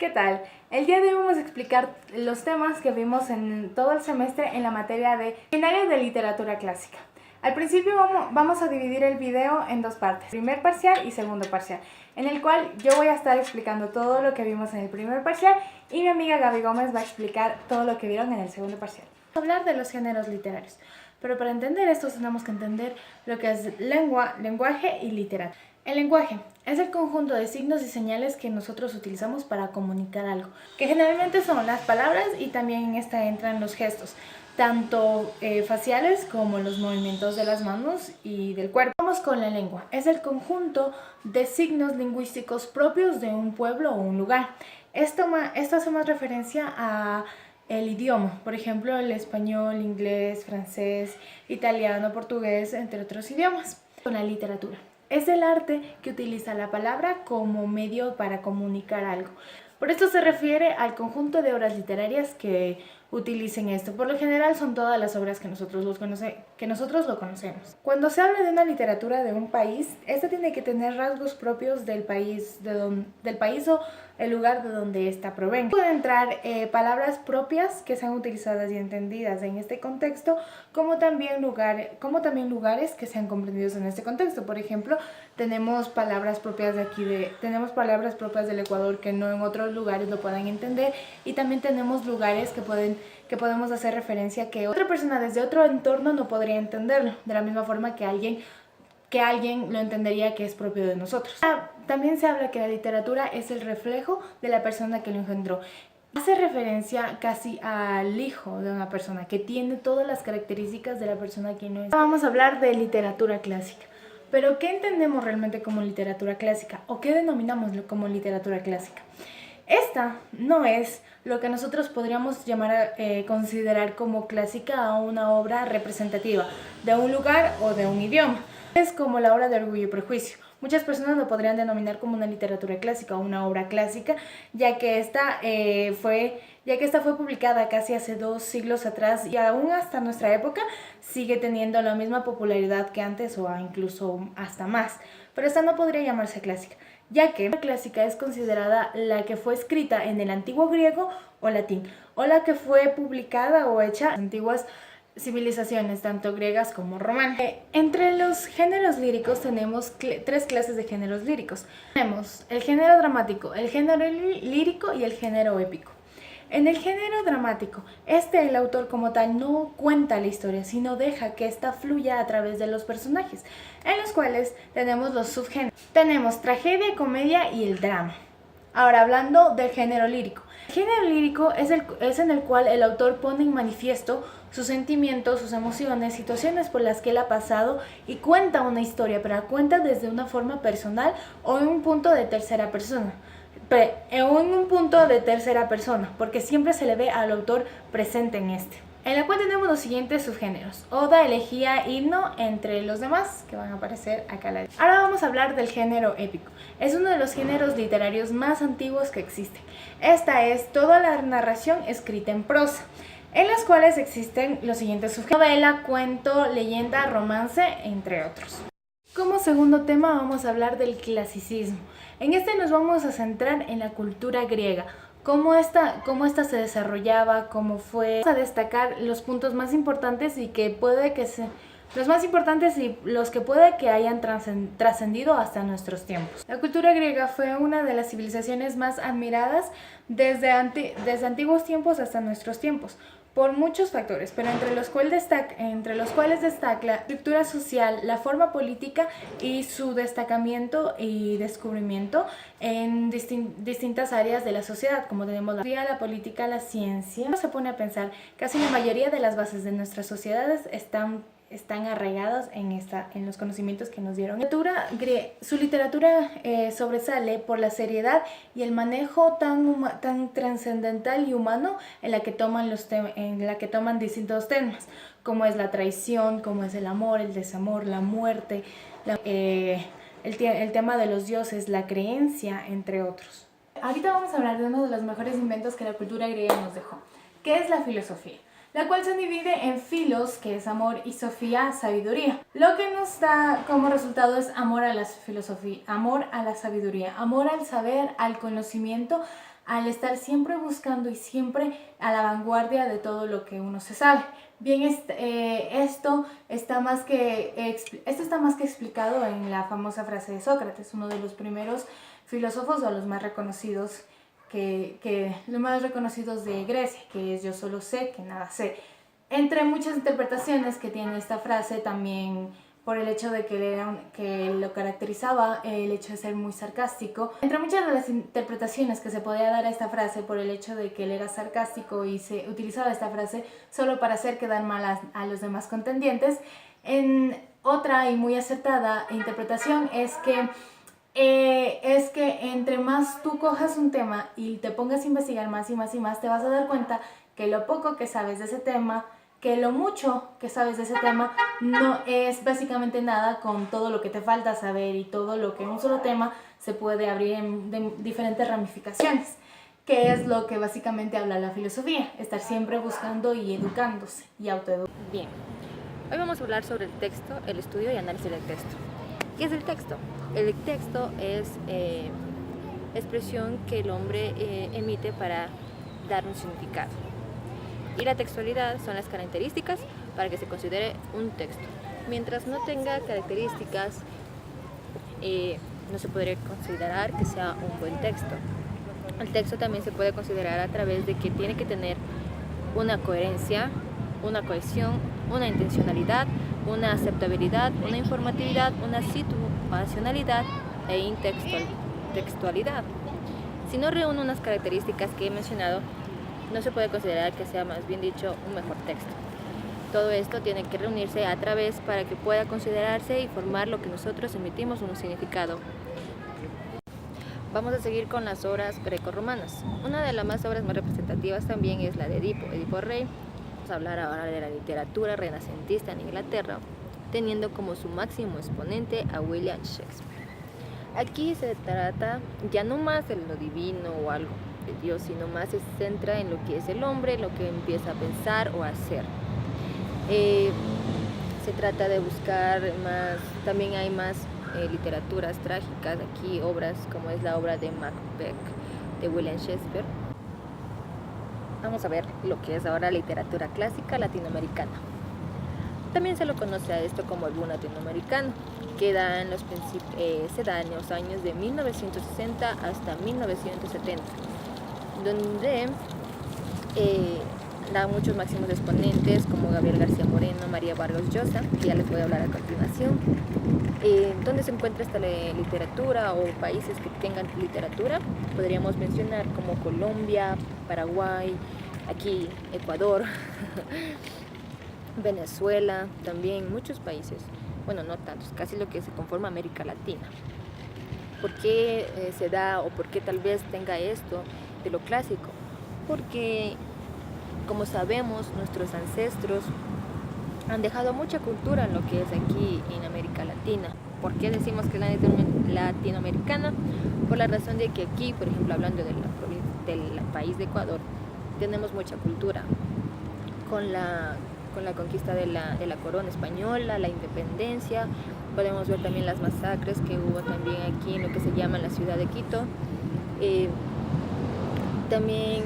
¿Qué tal? El día de hoy vamos a explicar los temas que vimos en todo el semestre en la materia de Diccionario de Literatura Clásica. Al principio vamos a dividir el video en dos partes, primer parcial y segundo parcial, en el cual yo voy a estar explicando todo lo que vimos en el primer parcial y mi amiga Gaby Gómez va a explicar todo lo que vieron en el segundo parcial. Vamos a hablar de los géneros literarios, pero para entender esto tenemos que entender lo que es lengua, lenguaje y literatura. El lenguaje es el conjunto de signos y señales que nosotros utilizamos para comunicar algo, que generalmente son las palabras y también en esta entran los gestos, tanto faciales como los movimientos de las manos y del cuerpo. Vamos con la lengua. Es el conjunto de signos lingüísticos propios de un pueblo o un lugar. Esto hace más referencia a el idioma, por ejemplo, el español, inglés, francés, italiano, portugués, entre otros idiomas. Con la literatura. Es el arte que utiliza la palabra como medio para comunicar algo. Por esto se refiere al conjunto de obras literarias que utilicen esto. Por lo general son todas las obras que nosotros lo conocemos. Cuando se habla de una literatura de un país, esta tiene que tener rasgos propios del país, del país o el lugar de donde ésta provenga. Pueden entrar palabras propias que sean utilizadas y entendidas en este contexto, como también lugares que sean comprendidos en este contexto. Por ejemplo, tenemos palabras propias tenemos palabras propias del Ecuador que no en otros lugares lo puedan entender, y también tenemos lugares que podemos hacer referencia que otra persona desde otro entorno no podría entenderlo, de la misma forma que alguien lo entendería que es propio de nosotros. También se habla que la literatura es el reflejo de la persona que lo engendró. Hace referencia casi al hijo de una persona, que tiene todas las características de la persona que no es. Vamos a hablar de literatura clásica. Pero, ¿qué entendemos realmente como literatura clásica? ¿O qué denominamos como literatura clásica? Esta no es lo que nosotros podríamos considerar como clásica a una obra representativa de un lugar o de un idioma. Es como la obra de Orgullo y Prejuicio. Muchas personas lo podrían denominar como una literatura clásica o una obra clásica, ya que esta fue publicada casi hace 2 siglos atrás y aún hasta nuestra época sigue teniendo la misma popularidad que antes o incluso hasta más. Pero esta no podría llamarse clásica, ya que la clásica es considerada la que fue escrita en el antiguo griego o latín, o la que fue publicada o hecha en las antiguas civilizaciones, tanto griegas como romanas. Entre los géneros líricos tenemos 3 clases de géneros líricos. Tenemos el género dramático, el género lírico y el género épico. En el género dramático, el autor como tal no cuenta la historia, sino deja que ésta fluya a través de los personajes, en los cuales tenemos los subgéneros. Tenemos tragedia, comedia y el drama. Ahora, hablando del género lírico. El género lírico es en el cual el autor pone en manifiesto sus sentimientos, sus emociones, situaciones por las que él ha pasado y cuenta una historia, pero la cuenta desde una forma personal o en un punto de tercera persona. Porque siempre se le ve al autor presente en este. En la cual tenemos los siguientes subgéneros: oda, elegía, himno, entre los demás que van a aparecer acá a la derecha. Ahora vamos a hablar del género épico. Es uno de los géneros literarios más antiguos que existen. Esta es toda la narración escrita en prosa, en las cuales existen los siguientes subgéneros: novela, cuento, leyenda, romance, entre otros. Como segundo tema vamos a hablar del clasicismo. En este nos vamos a centrar en la cultura griega, cómo esta se desarrollaba, cómo fue. Vamos a destacar los puntos más importantes y los que puede que hayan trascendido hasta nuestros tiempos. La cultura griega fue una de las civilizaciones más admiradas desde antiguos tiempos hasta nuestros tiempos, por muchos factores, pero entre los cuales destaca la estructura social, la forma política y su destacamiento y descubrimiento en distintas áreas de la sociedad, como tenemos la política, la ciencia. Uno se pone a pensar, casi la mayoría de las bases de nuestras sociedades están arraigadas en los conocimientos que nos dieron. Su literatura sobresale por la seriedad y el manejo tan trascendental y humano en la que toman distintos temas, como es la traición, como es el amor, el desamor, la muerte, el tema de los dioses, la creencia, entre otros. Ahorita vamos a hablar de uno de los mejores inventos que la cultura griega nos dejó, que es la filosofía, la cual se divide en filos, que es amor, y sofía, sabiduría. Lo que nos da como resultado es amor a la filosofía, amor a la sabiduría, amor al saber, al conocimiento, al estar siempre buscando y siempre a la vanguardia de todo lo que uno se sabe. Bien, esto está más que explicado en la famosa frase de Sócrates, uno de los primeros filósofos o los más reconocidos los más reconocidos de Grecia, que es yo solo sé que nada sé. Entre muchas interpretaciones que tiene esta frase, también por el hecho de que lo caracterizaba el hecho de ser muy sarcástico. Entre muchas de las interpretaciones que se podía dar a esta frase por el hecho de que él era sarcástico y se utilizaba esta frase solo para hacer quedar mal a los demás contendientes, en otra y muy acertada interpretación es que entre más tú cojas un tema y te pongas a investigar más y más y más, te vas a dar cuenta que lo poco que sabes de ese tema, que lo mucho que sabes de ese tema no es básicamente nada con todo lo que te falta saber y todo lo que en un solo tema se puede abrir en diferentes ramificaciones, que es lo que básicamente habla la filosofía, estar siempre buscando y educándose y autoeducándose. Bien, hoy vamos a hablar sobre el texto, el estudio y análisis del texto. ¿Qué es el texto? El texto es expresión que el hombre emite para dar un significado. Y la textualidad son las características para que se considere un texto. Mientras no tenga características, no se podría considerar que sea un buen texto. El texto también se puede considerar a través de que tiene que tener una coherencia, una cohesión, una intencionalidad, una aceptabilidad, una informatividad, una situacionalidad e intertextualidad. Si no reúne unas características que he mencionado, no se puede considerar que sea, más bien dicho, un mejor texto. Todo esto tiene que reunirse a través para que pueda considerarse y formar lo que nosotros emitimos un significado. Vamos a seguir con las obras grecorromanas. Una de las obras más representativas también es la de Edipo Rey. Vamos a hablar ahora de la literatura renacentista en Inglaterra, teniendo como su máximo exponente a William Shakespeare. Aquí se trata ya no más de lo divino o algo de Dios, sino más se centra en lo que es el hombre, lo que empieza a pensar o a hacer. Se trata de buscar más, también hay más literaturas trágicas aquí, obras como es la obra de Macbeth de William Shakespeare. Vamos a ver lo que es ahora literatura clásica latinoamericana. También se lo conoce a esto como el boom latinoamericano, que se da en los años de 1960 hasta 1970, donde da muchos máximos exponentes como Gabriel García Moreno, María Vargas Llosa, que ya les voy a hablar a continuación. ¿Dónde se encuentra esta literatura o países que tengan literatura? Podríamos mencionar como Colombia, Paraguay, aquí Ecuador, Venezuela, también muchos países, bueno, no tantos, casi lo que se conforma América Latina. ¿Por qué se da o por qué tal vez tenga esto de lo clásico? Porque, como sabemos, nuestros ancestros han dejado mucha cultura en lo que es aquí en América Latina. ¿Por qué decimos que es latinoamericana? Por la razón de que aquí, por ejemplo, hablando del país de Ecuador, tenemos mucha cultura. Con la conquista de la corona española, la independencia, podemos ver también las masacres que hubo también aquí en lo que se llama la ciudad de Quito. También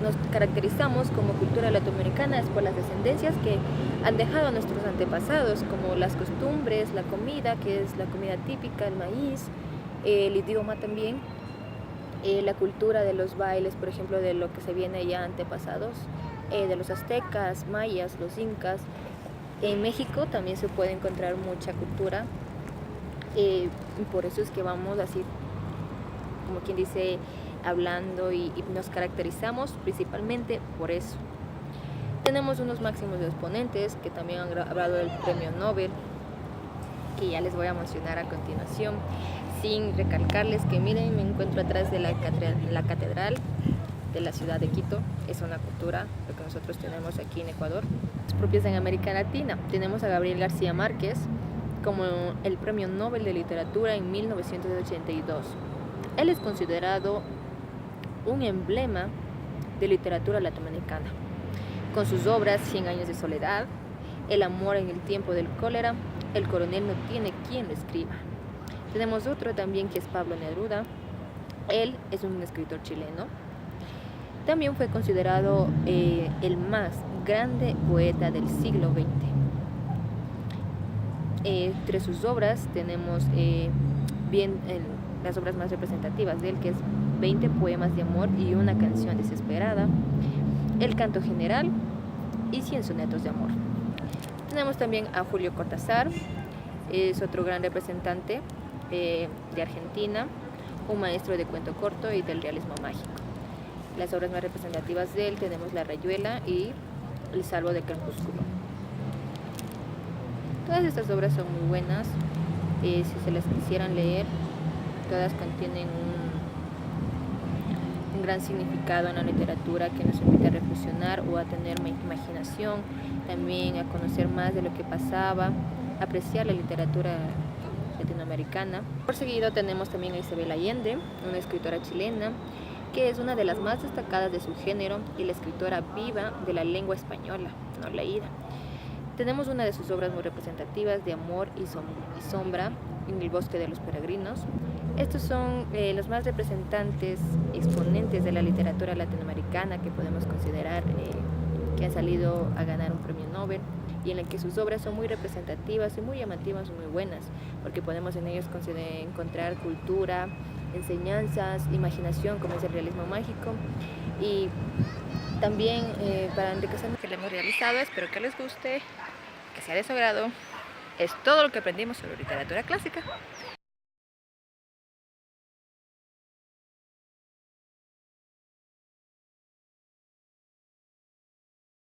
nos caracterizamos como cultura latinoamericana es por las descendencias que han dejado a nuestros antepasados, como las costumbres, la comida, que es la comida típica, el maíz, el idioma también, la cultura de los bailes, por ejemplo, de lo que se viene ya antepasados, de los aztecas, mayas, los incas. En México también se puede encontrar mucha cultura, y por eso es que vamos así, como quien dice, hablando y nos caracterizamos principalmente por eso. Tenemos unos máximos exponentes que también han hablado del premio Nobel, que ya les voy a mencionar a continuación, sin recalcarles que miren, me encuentro atrás de la catedral de la ciudad de Quito. Es una cultura, lo que nosotros tenemos aquí en Ecuador, propias en América Latina. Tenemos a Gabriel García Márquez como el premio Nobel de Literatura en 1982. Él es considerado un emblema de literatura latinoamericana, con sus obras 100 años de soledad, El amor en el tiempo del cólera, El coronel no tiene quien lo escriba. Tenemos otro también que es Pablo Neruda, Él es un escritor chileno. También fue considerado el más grande poeta del siglo XX. Entre sus obras tenemos las obras más representativas de él, que es 20 poemas de amor y una canción desesperada, El canto general y 100 sonetos de amor. Tenemos también a Julio Cortázar, es otro gran representante de Argentina, un maestro de cuento corto y del realismo mágico. Las obras más representativas de él tenemos La Rayuela y El Salvo de Crepúsculo. Todas estas obras son muy buenas, si se las quisieran leer, todas contienen un gran significado en la literatura que nos invita a reflexionar o a tener imaginación, también a conocer más de lo que pasaba, apreciar la literatura latinoamericana. Por seguido tenemos también a Isabel Allende, una escritora chilena que es una de las más destacadas de su género y la escritora viva de la lengua española, no leída. Tenemos una de sus obras muy representativas de amor y sombra, En el bosque de los peregrinos. Estos son los más representantes exponentes de la literatura latinoamericana que podemos considerar que han salido a ganar un premio Nobel, y en el que sus obras son muy representativas y muy llamativas y muy buenas, porque podemos en ellos encontrar cultura, enseñanzas, imaginación, como es el realismo mágico, y también para enriquecer lo que le hemos realizado. Espero que les guste, que sea de su agrado. Es todo lo que aprendimos sobre literatura clásica.